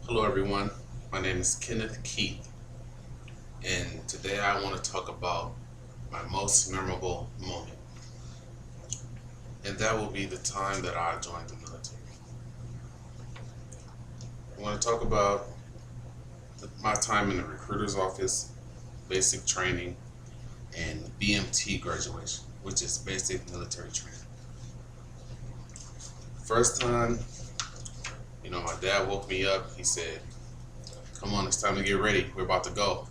Hello everyone, my name is Kenneth Keith, and today I want to talk about my most memorable moment, and that will be the time that I joined the military. I want to talk about my time in the recruiter's office, basic training, and BMT graduation, which is basic military training. First time, my dad woke me up. He said, "Come on, it's time to get ready. We're about to go."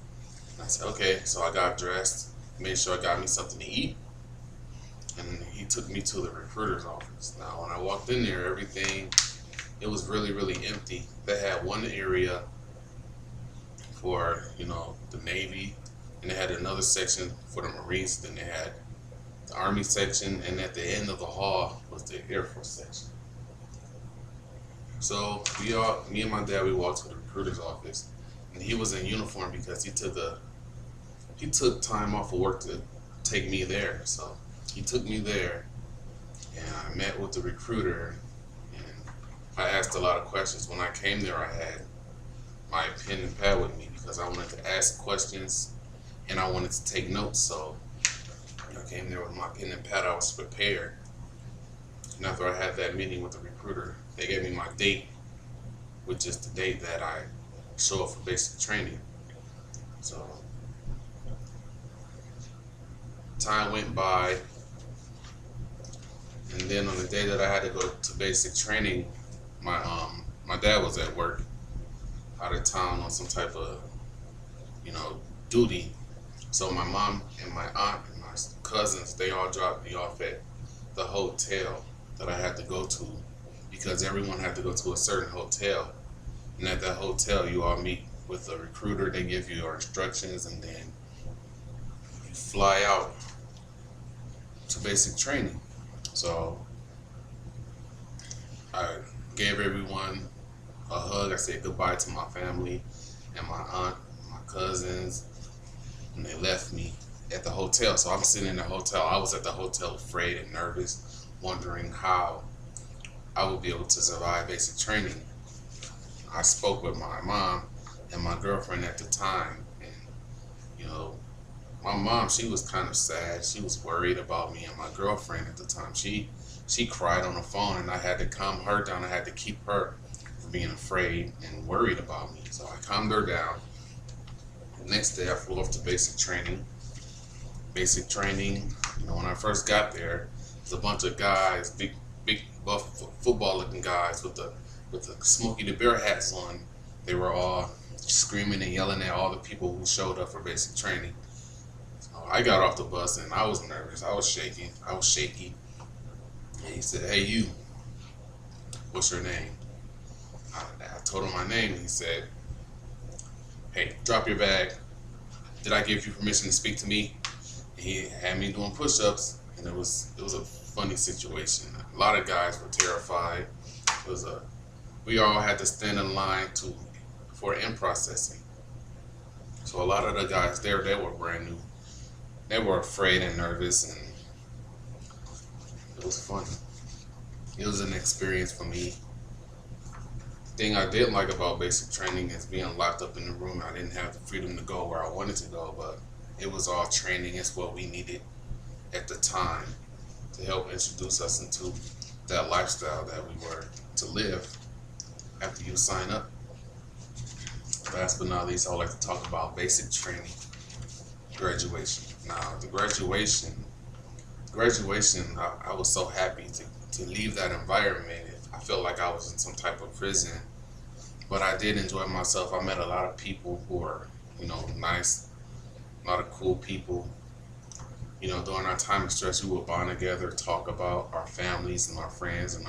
And I said, "Okay." So I got dressed, made sure I got me something to eat, and he took me to the recruiter's office. Now, when I walked in there, everything it was really, really empty. They had one area for the Navy, and they had another section for the Marines. Then they had the Army section, and at the end of the hall was the Air Force section. So me and my dad, we walked to the recruiter's office, and he was in uniform because he took time off of work to take me there. So he took me there, and I met with the recruiter, and I asked a lot of questions. When I came there, I had my pen and pad with me because I wanted to ask questions and I wanted to take notes. So I came there with my pen and pad. I was prepared. And after I had that meeting with the recruiter, they gave me my date, which is the date that I show up for basic training. So time went by, and then on the day that I had to go to basic training, my dad was at work out of town on some type of duty. So my mom and my aunt and my cousins, they all dropped me off at the hotel that I had to go to, because everyone had to go to a certain hotel, and at that hotel you all meet with the recruiter. They give you your instructions, and then you fly out to basic training. So I gave everyone a hug. I said goodbye to my family and my aunt, and my cousins, and they left me at the hotel. So I'm sitting in the hotel. I was at the hotel afraid and nervous, wondering how I would be able to survive basic training. I spoke with my mom and my girlfriend at the time, and my mom, she was kind of sad. She was worried about me, and my girlfriend at the time, she cried on the phone, and I had to calm her down. I had to keep her from being afraid and worried about me. So I calmed her down. The next day I flew off to basic training. Basic training, when I first got there, there's a bunch of guys, big buff football looking guys with the Smokey the Bear hats on. They were all screaming and yelling at all the people who showed up for basic training. So I got off the bus and I was nervous. I was shaky. And he said, "Hey, you, what's your name?" I told him my name, and he said, "Hey, drop your bag. Did I give you permission to speak to me?" And he had me doing push-ups, and it was a funny situation. A lot of guys were terrified. We all had to stand in line for in processing. So a lot of the guys there, they were brand new. They were afraid and nervous, and it was fun. It was an experience for me. The thing I did like about basic training is being locked up in the room. I didn't have the freedom to go where I wanted to go, but it was all training. It's what we needed at the time to help introduce us into that lifestyle that we were to live after you sign up. Last but not least, I would like to talk about basic training graduation. Now, the graduation, I was so happy to leave that environment. I felt like I was in some type of prison, but I did enjoy myself. I met a lot of people who were, nice, a lot of cool people. During our time of stress, we would bond together, talk about our families and our friends and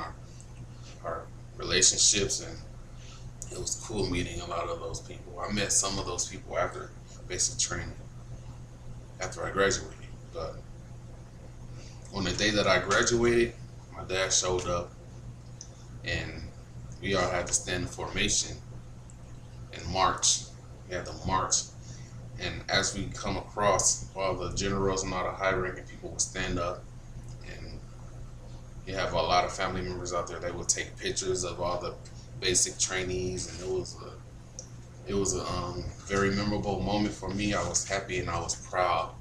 our relationships, and it was cool meeting a lot of those people. I met some of those people after basic training, after I graduated. But on the day that I graduated, my dad showed up, and we all had to stand in formation and march. We had to march, and as we come across, all the generals and all the high-ranking people would stand up, and you have a lot of family members out there. They would take pictures of all the basic trainees, and it was a very memorable moment for me. I was happy and I was proud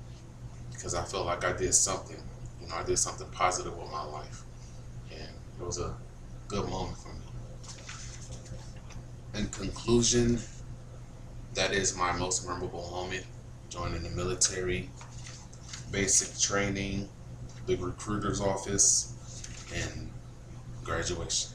because I felt like I did something. You know, I did something positive with my life, and it was a good moment for me. In conclusion, that is my most memorable moment: joining the military, basic training, the recruiter's office, and graduation.